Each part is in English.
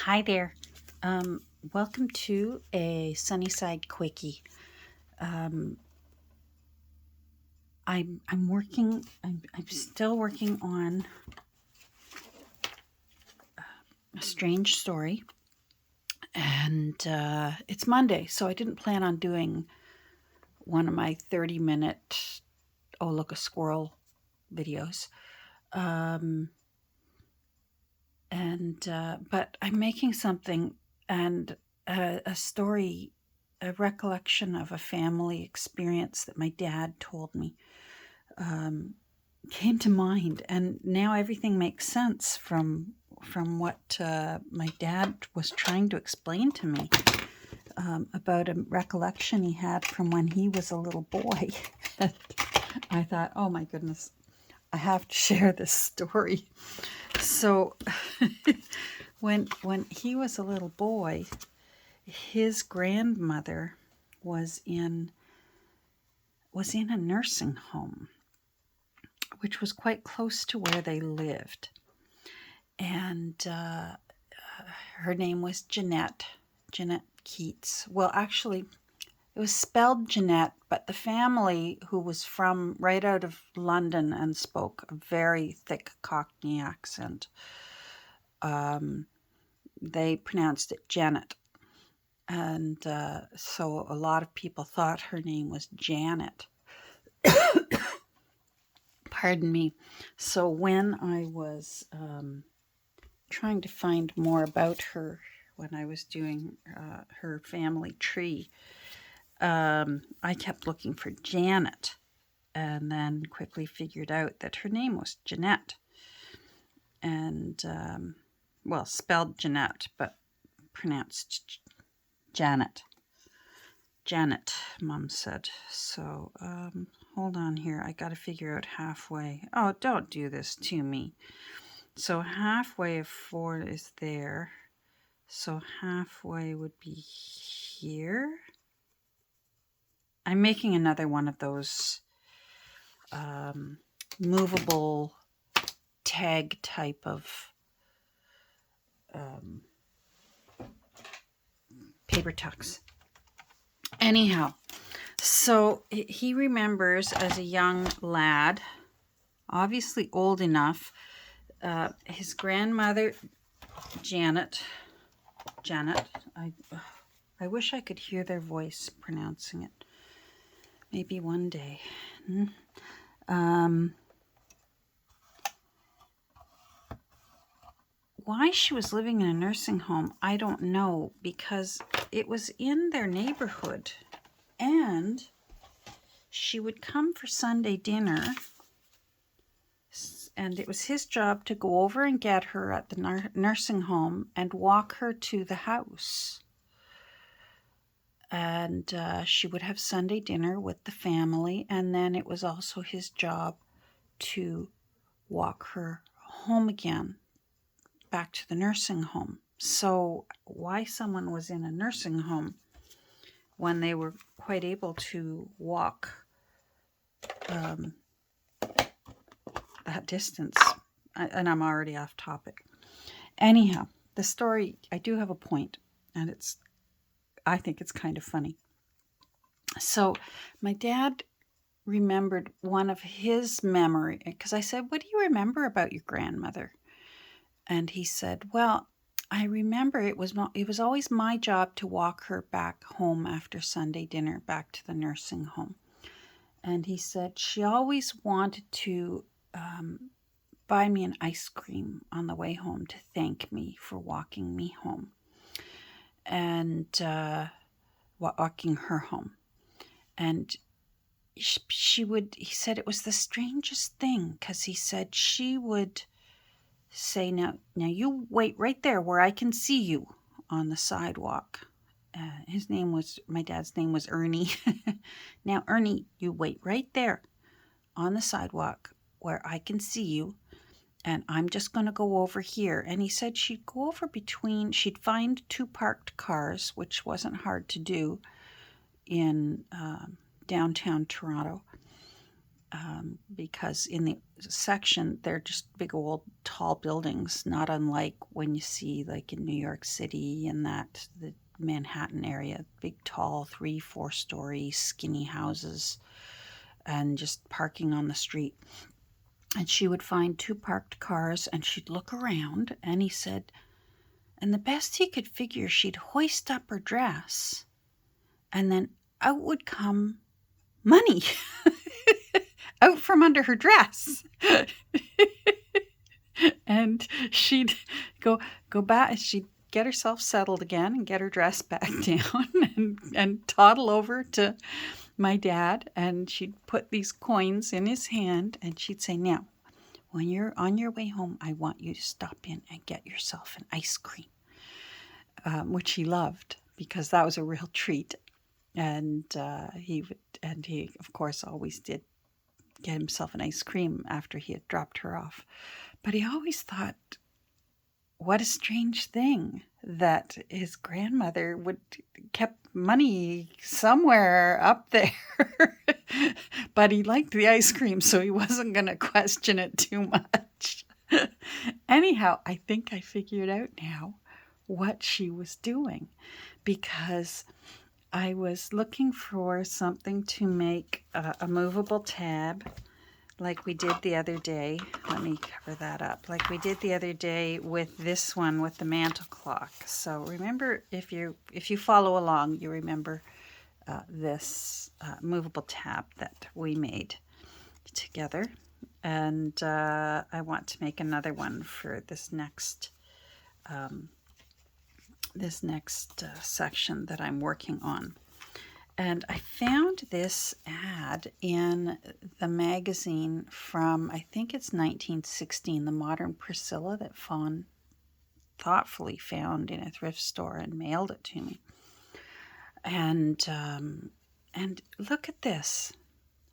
Hi there. Welcome to a Sunnyside quickie. Um, I'm working. I'm still working on a strange story, and it's Monday, so I didn't plan on doing one of my 30-minute "Oh look a squirrel" videos. Um, but I'm making something and a story, a recollection of a family experience that my dad told me. Um, Came to mind, and now everything makes sense from what my dad was trying to explain to me about a recollection he had from when he was a little boy. I thought, oh my goodness, I have to share this story. So, when he was a little boy, his grandmother was in a nursing home, which was quite close to where they lived. And her name was Jeanette Keats. Well, actually, it was spelled Jeanette, but the family, who was from right out of London and spoke a very thick Cockney accent, they pronounced it Janet. And so a lot of people thought her name was Janet. Pardon me. So when I was trying to find more about her, when I was doing her family tree, I kept looking for Janet, and then quickly figured out that her name was Jeanette. And, spelled Jeanette, but pronounced Janet. Janet, Mom said. So, hold on here. I got to figure out halfway. Oh, don't do this to me. So halfway of 4 is there. So halfway would be here. I'm making another one of those movable tag type of paper tucks. Anyhow, so he remembers as a young lad, obviously old enough, his grandmother, Janet, I wish I could hear their voice pronouncing it. Maybe one day. Why she was living in a nursing home, I don't know, because it was in their neighborhood, and she would come for Sunday dinner, and it was his job to go over and get her at the nursing home and walk her to the house. And she would have Sunday dinner with the family, and then it was also his job to walk her home again, back to the nursing home. So why someone was in a nursing home when they were quite able to walk that distance, and I'm already off topic. Anyhow, the story, I do have a point, and I think it's kind of funny. So my dad remembered one of his memory, because I said, what do you remember about your grandmother? And he said, well, I remember it was always my job to walk her back home after Sunday dinner, back to the nursing home. And he said she always wanted to buy me an ice cream on the way home to thank me for walking me home and walking her home. And he said it was the strangest thing, because he said she would say, now you wait right there where I can see you on the sidewalk. My dad's name was Ernie. Now, Ernie, you wait right there on the sidewalk where I can see you, and I'm just going to go over here. And he said she'd go over she'd find 2 parked cars, which wasn't hard to do in downtown Toronto. because in the section, they're just big old tall buildings, not unlike when you see like in New York City and the Manhattan area, big tall 3-4 story skinny houses and just parking on the street. And she would find 2 parked cars and she'd look around, and he said, and the best he could figure, she'd hoist up her dress and then out would come money out from under her dress. And she'd go back, she'd get herself settled again and get her dress back down and toddle over to my dad, and she'd put these coins in his hand and she'd say, now, when you're on your way home, I want you to stop in and get yourself an ice cream, which he loved because that was a real treat. And he of course always did get himself an ice cream after he had dropped her off. But he always thought, what a strange thing that his grandmother would kept money somewhere up there. But he liked the ice cream, so he wasn't going to question it too much. Anyhow, I think I figured out now what she was doing, because I was looking for something to make a movable tab like we did the other day. Let me cover that up. Like we did the other day with this one with the mantle clock. So remember, if you follow along, you remember this movable tab that we made together. And I want to make another one for this next section that I'm working on. And I found this ad in the magazine from, I think it's 1916, the Modern Priscilla, that Fawn thoughtfully found in a thrift store and mailed it to me. And look at this.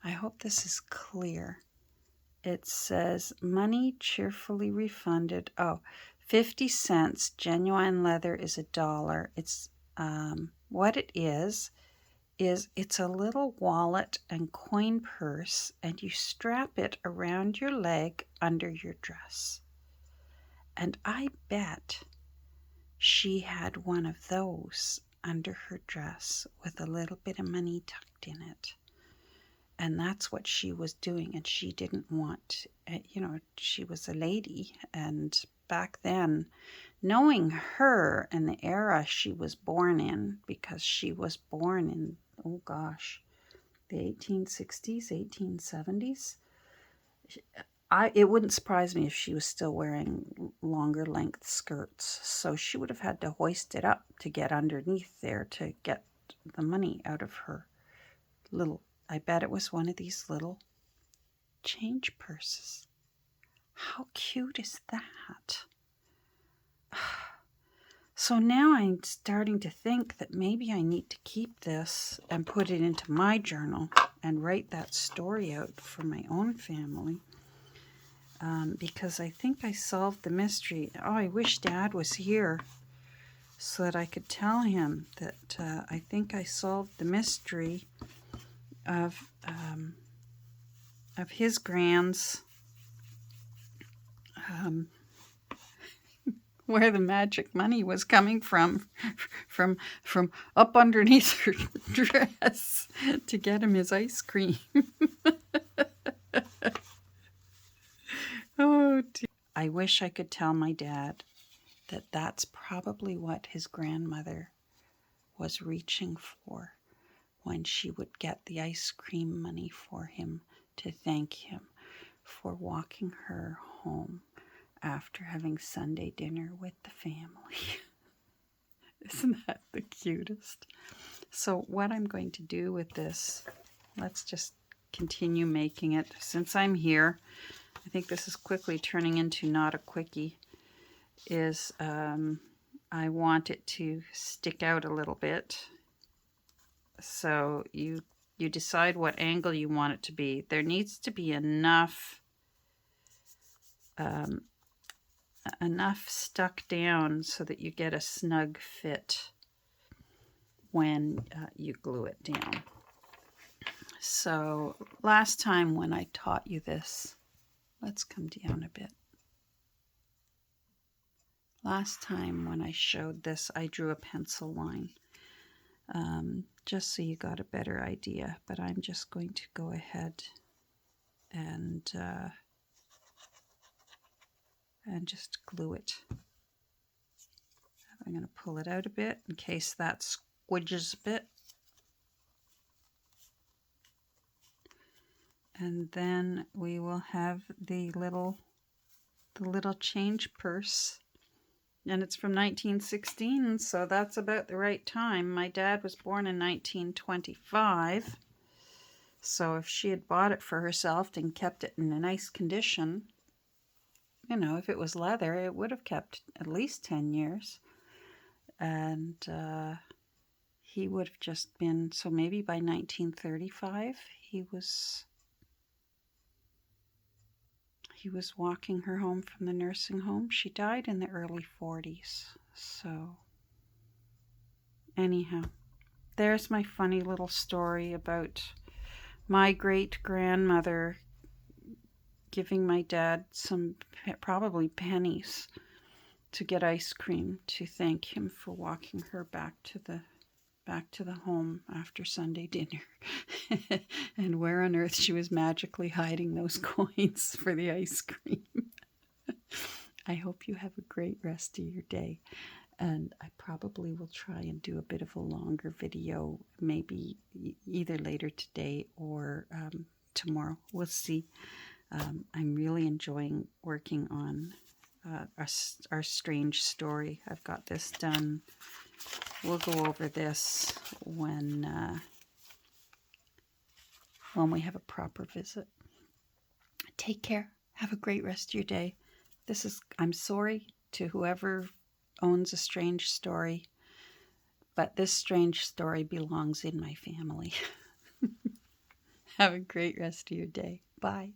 I hope this is clear. It says, money cheerfully refunded. Oh, 50 cents. Genuine leather is $1. It's what it is it's a little wallet and coin purse, and you strap it around your leg under your dress. And I bet she had one of those under her dress with a little bit of money tucked in it. And that's what she was doing. And she didn't want, she was a lady. And back then, knowing her and the era she was born in, because she was born in, oh gosh, the 1860s, 1870s, it wouldn't surprise me if she was still wearing longer length skirts. So she would have had to hoist it up to get underneath there to get the money out of her little, I bet it was one of these little change purses. How cute is that? So now I'm starting to think that maybe I need to keep this and put it into my journal and write that story out for my own family. Because I think I solved the mystery. Oh, I wish Dad was here so that I could tell him that I think I solved the mystery of his grands, where the magic money was coming from up underneath her dress to get him his ice cream. Oh dear. I wish I could tell my dad that that's probably what his grandmother was reaching for when she would get the ice cream money for him to thank him for walking her home after having Sunday dinner with the family. Isn't that the cutest? So what I'm going to do with this, let's just continue making it. Since I'm here, I think this is quickly turning into not a quickie, is I want it to stick out a little bit. So you decide what angle you want it to be. There needs to be enough stuck down so that you get a snug fit when you glue it down. So last time when I taught you this, let's come down a bit. Last time when I showed this, I drew a pencil line, just so you got a better idea. But I'm just going to go ahead and just glue it. I'm going to pull it out a bit in case that squidges a bit. And then we will have the little change purse. And it's from 1916, so that's about the right time. My dad was born in 1925. So if she had bought it for herself and kept it in a nice condition, you know, if it was leather, it would have kept at least 10 years. And he would have just been, so maybe by 1935, he was walking her home from the nursing home. She died in the early 40s. So anyhow, there's my funny little story about my great-grandmother giving my dad some probably pennies to get ice cream to thank him for walking her back to the home after Sunday dinner. And where on earth she was magically hiding those coins for the ice cream. I hope you have a great rest of your day. And I probably will try and do a bit of a longer video, maybe either later today or tomorrow. We'll see. I'm really enjoying working on our strange story. I've got this done. We'll go over this when we have a proper visit. Take care. Have a great rest of your day. I'm sorry to whoever owns a strange story, but this strange story belongs in my family. Have a great rest of your day. Bye.